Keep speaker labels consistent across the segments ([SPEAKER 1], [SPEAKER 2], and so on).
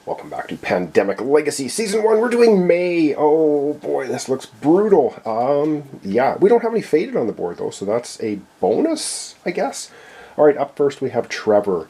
[SPEAKER 1] Welcome back to Pandemic Legacy Season 1. We're doing May. Oh boy, this looks brutal. Yeah, we don't have any faded on the board though, so that's a bonus, I guess. Alright, up first we have Trevor.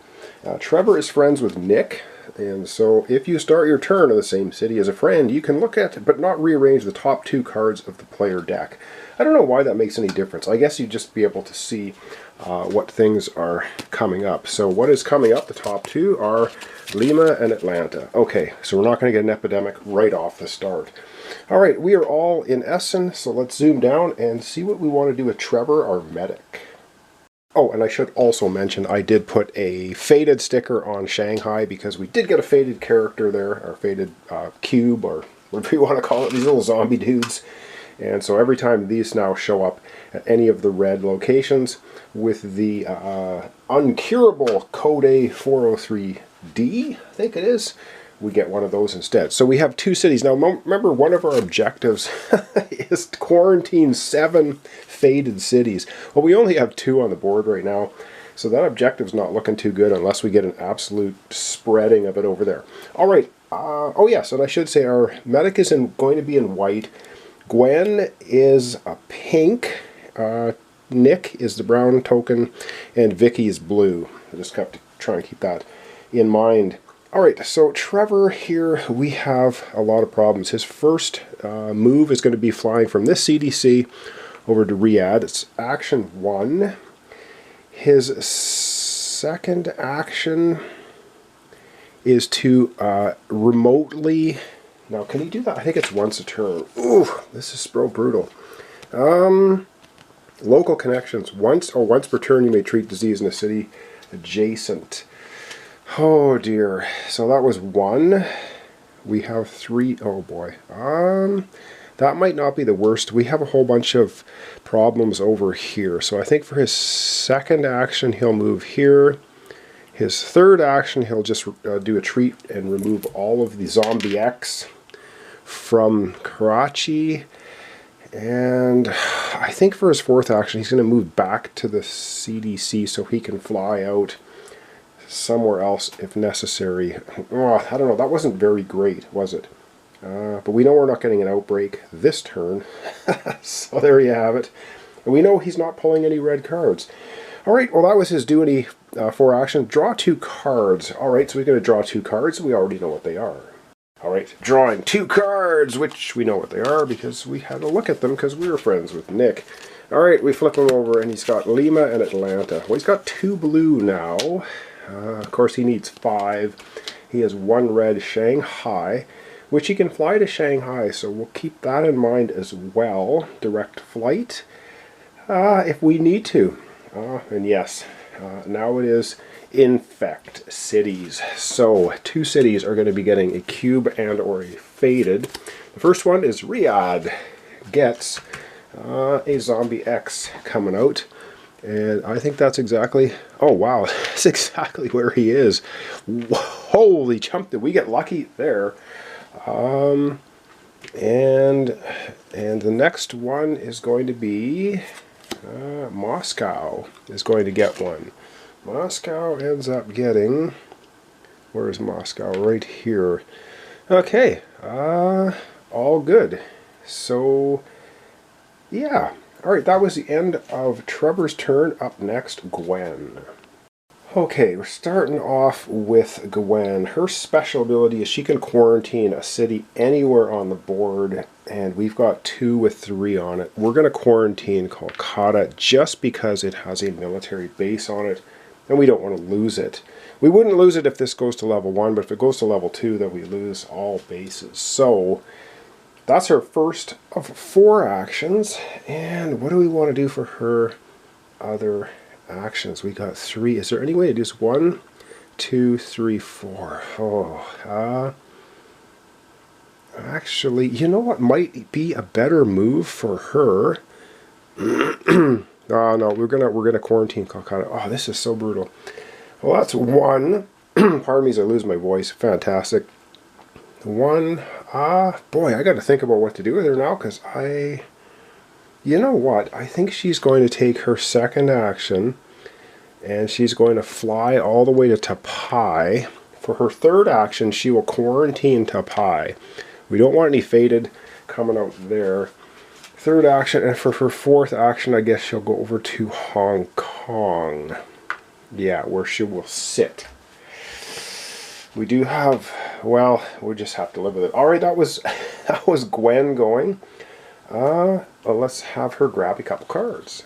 [SPEAKER 1] Trevor is friends with Nick, and so if you start your turn in the same city as a friend, you can look at, but not rearrange the top 2 cards of the player deck. I don't know why that makes any difference. I guess you'd just be able to see what things are coming up. So what is coming up? The top 2 are Lima and Atlanta. Okay, so we're not going to get an epidemic right off the start. Alright, we are all in Essen, so let's zoom down and see what we want to do with Trevor, our medic. Oh, and I should also mention I did put a faded sticker on Shanghai because we did get a faded character there, or faded cube, or whatever you want to call it, these little zombie dudes. And so every time these now show up at any of the red locations with the uncurable Code 403D, I think it is, we get one of those instead. So we have 2 cities. Now remember, one of our objectives is to quarantine 7 faded cities. Well, we only have 2 on the board right now, so that objective's not looking too good unless we get an absolute spreading of it over there. Alright, oh yes, and I should say our medic is going to be in white. Gwen is a pink, Nick is the brown token, and Vicky is blue. I just have to try and keep that in mind. Alright, so Trevor here, we have a lot of problems. His first move is going to be flying from this CDC over to Riyadh. It's action 1. His second action is to remotely... Now, can he do that? I think it's once a turn. Ooh, this is so brutal. Local connections. Once per turn, you may treat disease in a city adjacent. Oh dear. So that was 1. We have 3. Oh boy. That might not be the worst. We have a whole bunch of problems over here. So I think for his second action, he'll move here. His third action, he'll just do a treat and remove all of the Zombie X from Karachi. And I think for his fourth action, he's going to move back to the CDC so he can fly out somewhere else if necessary. Oh, I don't know, that wasn't very great, was it? But we know we're not getting an outbreak this turn. So there you have it. And we know he's not pulling any red cards. Alright, well that was his duty for action. Draw 2 cards. Alright, so we're going to draw 2 cards. We already know what they are. Alright, drawing 2 cards, which we know what they are because we had a look at them because we were friends with Nick. Alright, we flip him over and he's got Lima and Atlanta. Well, he's got 2 blue now. Of course, he needs 5. He has 1 red, Shanghai, which he can fly to Shanghai, so we'll keep that in mind as well. Direct flight, if we need to. And yes, now it is infect cities. So 2 cities are going to be getting a cube and or a faded. The first one is Riyadh. Gets a Zombie X coming out. And I think that's exactly... Oh wow, that's exactly where he is. Holy chump, did we get lucky there. And the next one is going to be... Moscow is going to get one. Moscow ends up getting... Where is Moscow? Right here. Okay, all good. So, yeah. Alright, that was the end of Trevor's turn. Up next, Gwen. Okay, we're starting off with Gwen. Her special ability is she can quarantine a city anywhere on the board, and we've got 2 with 3 on it. We're going to quarantine Kolkata just because it has a military base on it, and we don't want to lose it. We wouldn't lose it if this goes to level 1, but if it goes to level 2, then we lose all bases. So, that's her first of 4 actions, and what do we want to do for her other actions? We got 3. Is there any way to do this? 1, 2, 3, 4. Oh, actually, you know what might be a better move for her? Oh no, we're gonna quarantine Kolkata. Oh, this is so brutal. Well, that's 1. Pardon me as I lose my voice. Fantastic. 1. Boy, I got to think about what to do with her now because you know what? I think she's going to take her second action and she's going to fly all the way to Tapai, For her third action, she will quarantine to Pai. We don't want any faded coming out there. Third action, and for her fourth action, I guess she'll go over to Hong Kong. Yeah, where she will sit. We do have, well, we just have to live with it. All right, that was Gwen going. Well, let's have her grab a couple cards.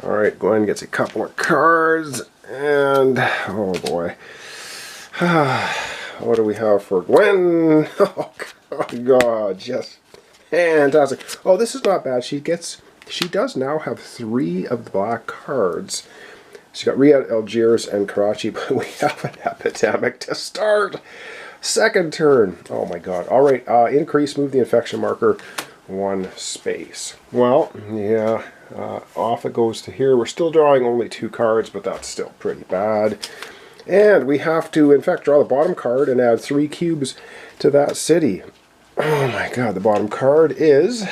[SPEAKER 1] All right, Gwen gets a couple of cards, and oh boy. What do we have for Gwen? Oh God, just fantastic. Oh, this is not bad. She does now have 3 of the black cards. She's got Riyadh, Algiers, and Karachi, but we have an epidemic to start. Second turn. Oh my God. All right, increase, move the infection marker 1 space. Well, yeah, off it goes to here. We're still drawing only 2 cards, but that's still pretty bad. And we have to, in fact, draw the bottom card and add 3 cubes to that city. Oh my God, the bottom card is...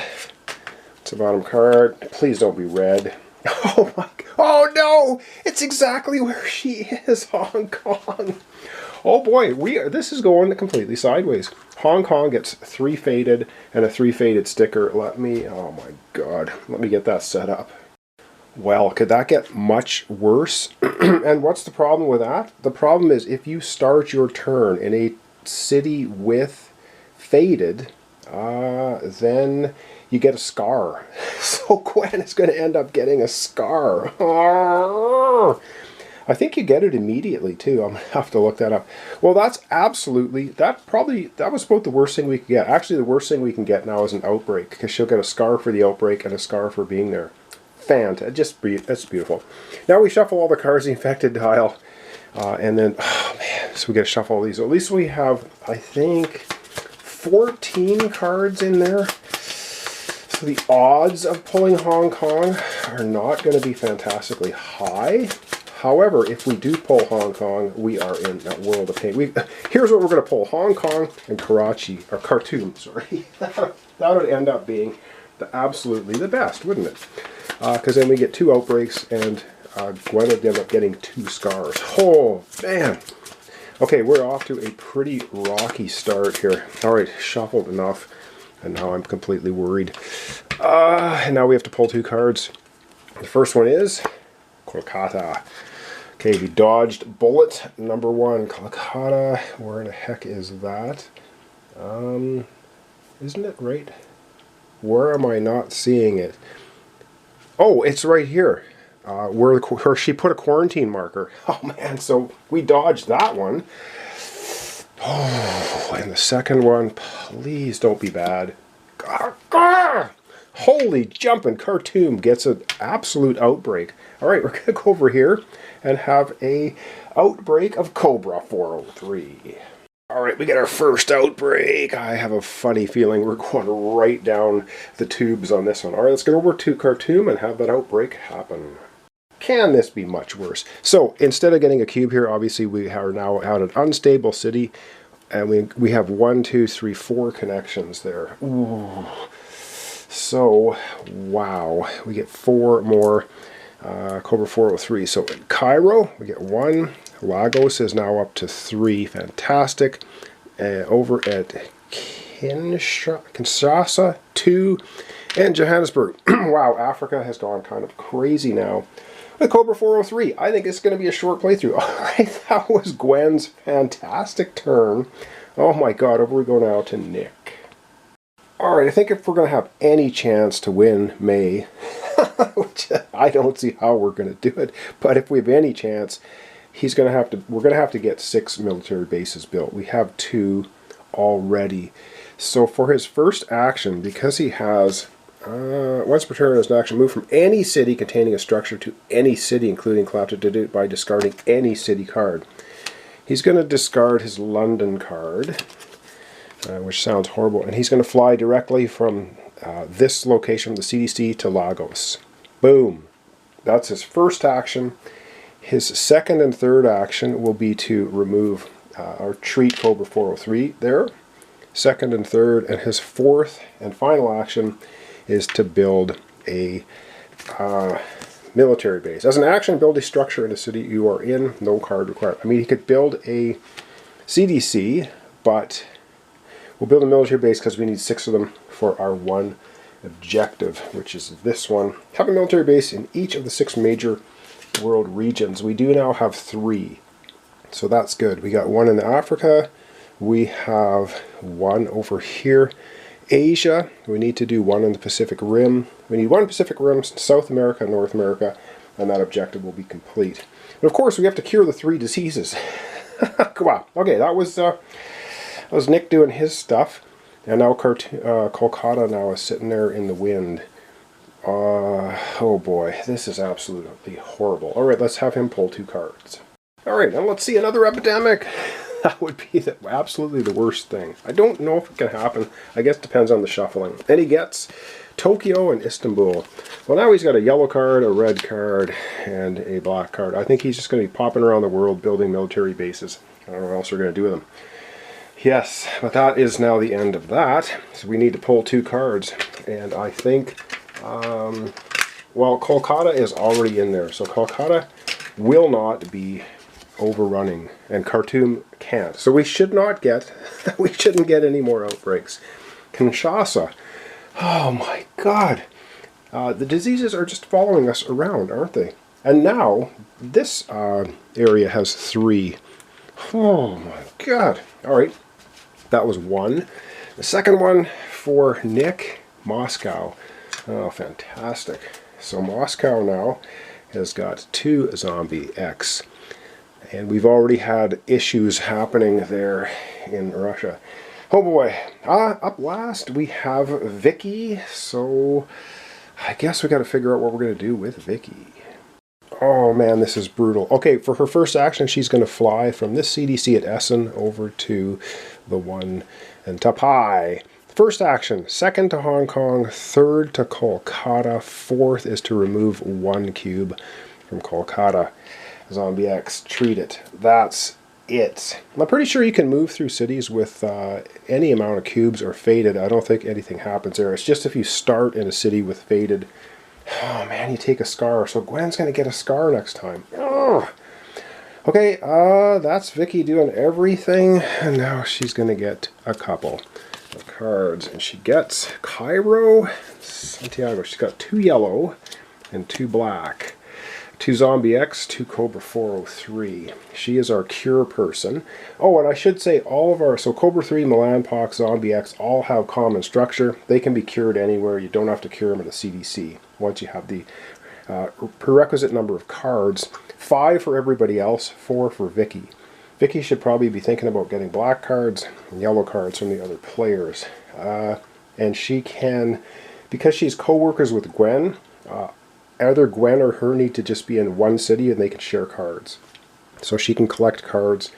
[SPEAKER 1] It's the bottom card. Please don't be red. Oh my... Oh no! It's exactly where she is, Hong Kong. Oh boy, this is going completely sideways. Hong Kong gets 3 faded and a 3 faded sticker. Oh my God, let me get that set up. Well, could that get much worse? And what's the problem with that? The problem is if you start your turn in a city with faded, then you get a scar. So Gwen is going to end up getting a scar. I think you get it immediately too. I'm going to have to look that up. Well, that was about the worst thing we could get. Actually, the worst thing we can get now is an outbreak, because she'll get a scar for the outbreak and a scar for being there. Fantastic. That's beautiful. Now we shuffle all the cards in the infected tile. And then, oh man, so we got to shuffle all these. At least we have, I think, 14 cards in there. So the odds of pulling Hong Kong are not going to be fantastically high. However, if we do pull Hong Kong, we are in that world of pain. Here's what we're going to pull. Hong Kong and Khartoum, sorry. That would end up being absolutely the best, wouldn't it? Because then we get 2 outbreaks, and Gwen would end up getting 2 scars. Oh, man. Okay, we're off to a pretty rocky start here. All right, shuffled enough, and now I'm completely worried. And now we have to pull 2 cards. The first one is Kolkata. Okay, we dodged bullet number 1. Kolkata, where the heck is that? Isn't it right? Where am I not seeing it? Oh, it's right here, where she put a quarantine marker. Oh man, so we dodged that one. Oh, and the second one, please don't be bad. Holy jumping, Khartoum gets an absolute outbreak. All right, we're going to go over here and have a outbreak of Cobra 403. All right, we get our first outbreak. I have a funny feeling we're going right down the tubes on this one. All right, let's get over to Khartoum and have that outbreak happen. Can this be much worse? So instead of getting a cube here, obviously we are now at an unstable city, and we have 1, 2, 3, 4 connections there. Ooh. So, wow, we get 4 more Cobra 403. So in Cairo, we get 1. Lagos is now up to 3. Fantastic. Over at Kinshasa, 2. And Johannesburg. Wow, Africa has gone kind of crazy now. With Cobra 403, I think it's going to be a short playthrough. All right, that was Gwen's fantastic turn. Oh my God, over we go now to Nick. All right, I think if we're going to have any chance to win May, which I don't see how we're going to do it, but if we have any chance, we're going to have to get 6 military bases built. We have 2 already. So for his first action, because he has once per turn as an action, move from any city containing a structure to any city, including collapse, did it by discarding any city card. He's going to discard his London card, which sounds horrible, and he's going to fly directly from this location, the CDC, to Lagos. Boom. That's his first action. His second and third action will be to remove or treat Cobra 403 there. Second and third, and his fourth and final action is to build a military base. As an action, build a structure in a city you are in. No card required. I mean, he could build a CDC, but we'll build a military base because we need 6 of them for our one objective, which is this one. Have a military base in each of the 6 major world regions. We do now have 3, so that's good. We got 1 in Africa, we have 1 over here. Asia, we need to do 1 in the Pacific Rim. We need 1 Pacific Rim, South America, North America, and that objective will be complete. And of course, we have to cure the 3 diseases. Come on. Okay, that was Nick doing his stuff. And now Kolkata now is sitting there in the wind. Oh boy, this is absolutely horrible. Alright, let's have him pull 2 cards. Alright, and let's see another epidemic. That would be absolutely the worst thing. I don't know if it can happen. I guess it depends on the shuffling. Then he gets Tokyo and Istanbul. Well, now he's got a yellow card, a red card, and a black card. I think he's just going to be popping around the world building military bases. I don't know what else we're going to do with them. Yes, but that is now the end of that. So we need to pull 2 cards. And I think, well, Kolkata is already in there. So Kolkata will not be overrunning, and Khartoum can't. So we should not get, we shouldn't get any more outbreaks. Kinshasa, oh my God. The diseases are just following us around, aren't they? And now, this area has 3. Oh my God. All right. That was 1. The second one for Nick, Moscow. Oh, fantastic. So Moscow now has got 2 Zombie X. And we've already had issues happening there in Russia. Oh boy. Up last we have Vicky. So I guess we got to figure out what we're going to do with Vicky. Oh man, this is brutal. Okay, for her first action, she's going to fly from this CDC at Essen over to the one in Tapai. First action, second to Hong Kong, third to Kolkata, fourth is to remove 1 cube from Kolkata. Zombie X, treat it. That's it. I'm pretty sure you can move through cities with any amount of cubes or faded. I don't think anything happens there. It's just if you start in a city with faded. Oh man, you take a scar. So Gwen's going to get a scar next time. Oh. Okay, that's Vicky doing everything. And now she's going to get a couple of cards. And she gets Cairo, Santiago. She's got 2 yellow and 2 black. 2 Zombie X, 2 Cobra 403. She is our cure person. Oh, and I should say all of our, so Cobra 3, Milan Pox, Zombie X, all have common structure. They can be cured anywhere. You don't have to cure them at a CDC once you have the prerequisite number of cards. 5 for everybody else, 4 for Vicky. Vicky should probably be thinking about getting black cards and yellow cards from the other players. And she can, because she's co-workers with Gwen, either Gwen or her need to just be in one city and they can share cards. So she can collect cards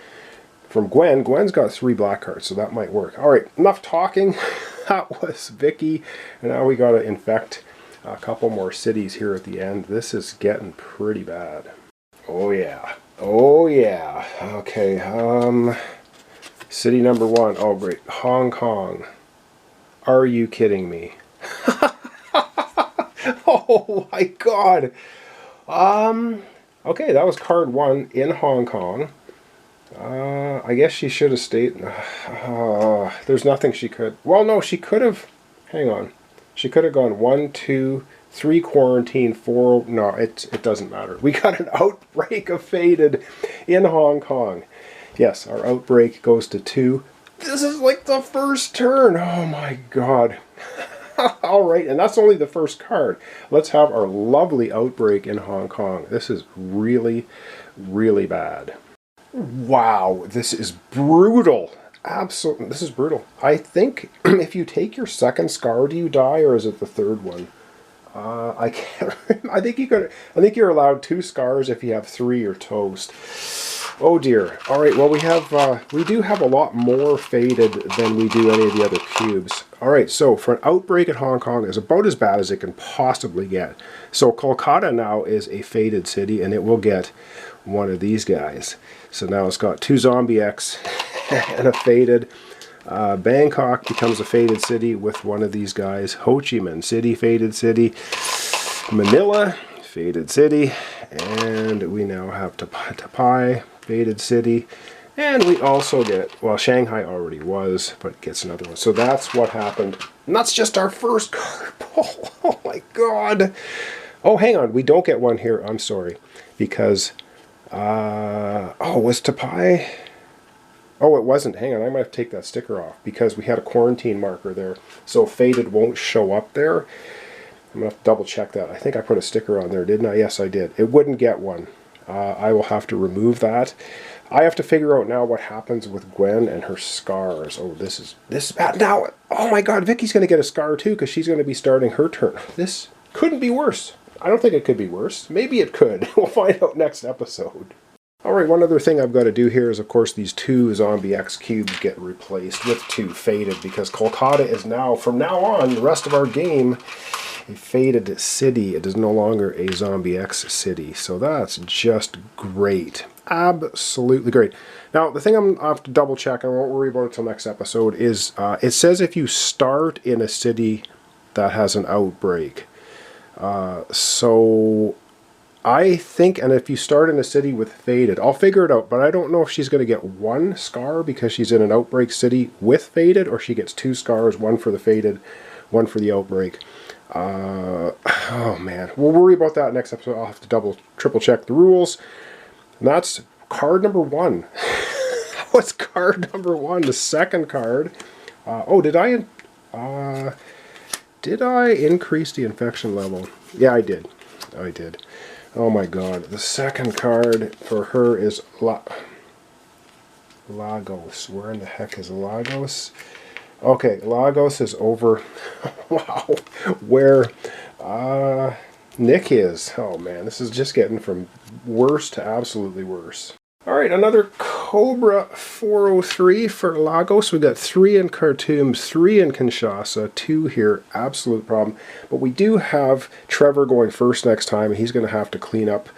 [SPEAKER 1] from Gwen. Gwen's got 3 black cards, so that might work. Alright, enough talking. That was Vicky. And now we got to infect a couple more cities here at the end. This is getting pretty bad. Oh yeah. Oh yeah. Okay, city number 1. Oh great. Hong Kong. Are you kidding me? Oh my God. Okay, that was card 1 in Hong Kong. I guess she should have stayed. There's nothing she could. Well, no, she could have. Hang on. She could have gone 1, 2, 3 quarantine, 4. No, it doesn't matter. We got an outbreak of faded in Hong Kong. Yes, our outbreak goes to 2. This is like the first turn. Oh my God. Alright, and that's only the first card. Let's have our lovely outbreak in Hong Kong. This is really, really bad. Wow, this is brutal. Absolutely, this is brutal. I think if you take your second scar, do you die, or is it the third one? I can't remember. I think you're allowed 2 scars. If you have 3, you're toast. Oh dear. All right. Well, we do have a lot more faded than we do any of the other cubes. All right. So for an outbreak at Hong Kong is about as bad as it can possibly get. So Kolkata now is a faded city, and it will get one of these guys. So now it's got 2 Zombie X and a faded. Bangkok becomes a faded city with one of these guys. Ho Chi Minh City, faded city. Manila, faded city. And we now have Tapai, faded city. And we also get, well, Shanghai already was, but gets another one. So that's what happened. And that's just our first card pull. Oh my god. Oh, hang on. We don't get one here. I'm sorry. Because, oh, was Tapai? Oh, it wasn't. Hang on. I might have to take that sticker off because we had a quarantine marker there. So Faded won't show up there. I'm going to have to double check that. I think I put a sticker on there, didn't I? Yes, I did. It wouldn't get one. I will have to remove that. I have to figure out now what happens with Gwen and her scars. Oh, this is bad. Now, oh my god, Vicky's going to get a scar too because she's going to be starting her turn. This couldn't be worse. I don't think it could be worse. Maybe it could. We'll find out next episode. Alright, one other thing I've got to do here is, of course, these 2 Zombie X cubes get replaced with 2 Faded because Kolkata is now, from now on, the rest of our game, a Faded city. It is no longer a Zombie X city. So that's just great. Absolutely great. Now, the thing I have to double check, I won't worry about it until next episode, is it says if you start in a city that has an outbreak. So I think, and if you start in a city with Faded, I'll figure it out, but I don't know if she's going to get 1 scar because she's in an outbreak city with Faded, or she gets 2 scars, 1 for the Faded, 1 for the outbreak. Oh man, we'll worry about that next episode. I'll have to triple check the rules. And that's card number 1. What's card number 1? The second card. Oh, did I increase the infection level? Yeah, I did. I did. Oh my god. The second card for her is Lagos. Where in the heck is Lagos? Okay, Lagos is over. Wow. Where Nick is. Oh man, this is just getting from worse to absolutely worse. Alright, another Cobra 403 for Lagos. We got 3 in Khartoum, 3 in Kinshasa, 2 here. Absolute problem. But we do have Trevor going first next time. He's going to have to clean up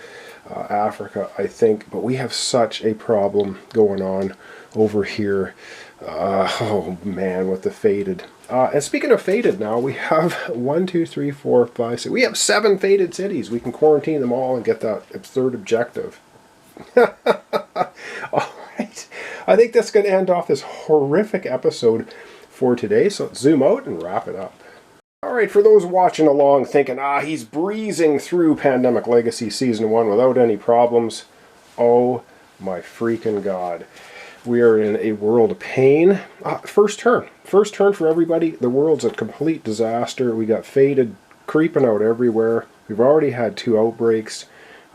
[SPEAKER 1] Africa, I think. But we have such a problem going on over here. Oh man, with the Faded. And speaking of Faded now, we have 1, 2, 3, 4, 5, 6. We have 7 Faded cities. We can quarantine them all and get that third objective. Alright, I think that's going to end off this horrific episode for today, so let's zoom out and wrap it up. Alright, for those watching along thinking, he's breezing through Pandemic Legacy Season 1 without any problems. Oh my freaking god. We are in a world of pain. First turn for everybody. The world's a complete disaster. We got Faded creeping out everywhere. We've already had 2 outbreaks.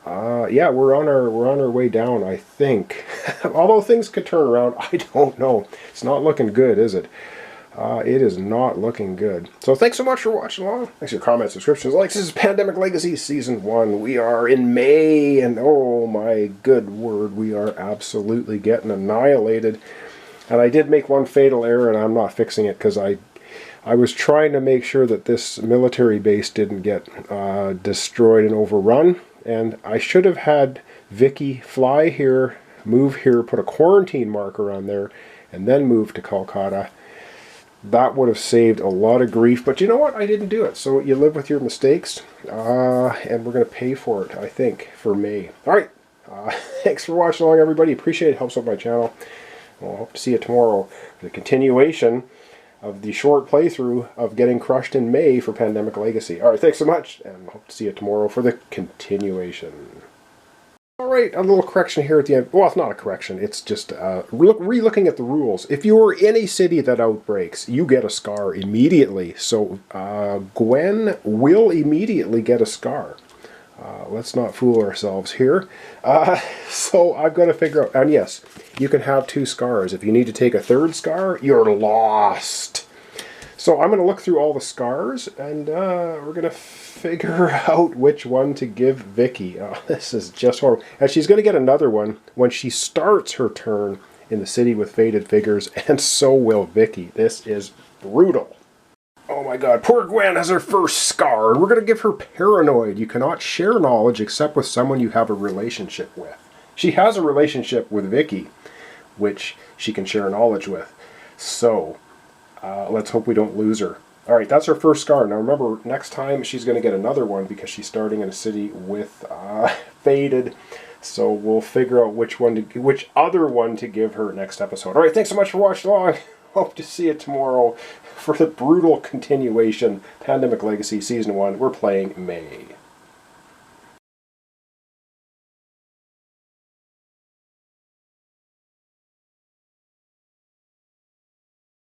[SPEAKER 1] Yeah, we're on our way down, I think. Although things could turn around, I don't know. It's not looking good, is it? It is not looking good. So thanks so much for watching along. Thanks for your comments, subscriptions, likes. This is Pandemic Legacy Season 1. We are in May, and oh my good word, we are absolutely getting annihilated. And I did make one fatal error, and I'm not fixing it because I was trying to make sure that this military base didn't get destroyed and overrun. And I should have had Vicky fly here, move here, put a quarantine marker on there, and then move to Kolkata. That would have saved a lot of grief, but you know what? I didn't do it. So you live with your mistakes, and we're going to pay for it, I think, for May. All right. Thanks for watching along, everybody. Appreciate it. Helps out my channel. Well, I hope to see you tomorrow for the continuation of the short playthrough of getting crushed in May for Pandemic Legacy. All right, thanks so much, and hope to see you tomorrow for the continuation. All right, a little correction here at the end. Well, it's not a correction. It's just re-looking at the rules. If you are in a city that outbreaks, you get a scar immediately. So Gwen will immediately get a scar. Let's not fool ourselves here. So I've got to figure out, and yes, you can have 2 scars. If you need to take a 3rd scar, you're lost. So I'm going to look through all the scars, and we're going to figure out which one to give Vicky. This is just horrible. And she's going to get another one when she starts her turn in the city with Faded figures, and so will Vicky. This is brutal. Oh my god, poor Gwen has her first scar, and we're going to give her Paranoid. You cannot share knowledge except with someone you have a relationship with. She has a relationship with Vicky, which she can share knowledge with. So, let's hope we don't lose her. Alright, that's her first scar. Now remember, next time she's going to get another one because she's starting in a city with Faded. So we'll figure out which other one to give her next episode. All right, thanks so much for watching along. Hope to see you tomorrow for the brutal continuation, Pandemic Legacy Season 1. We're playing May.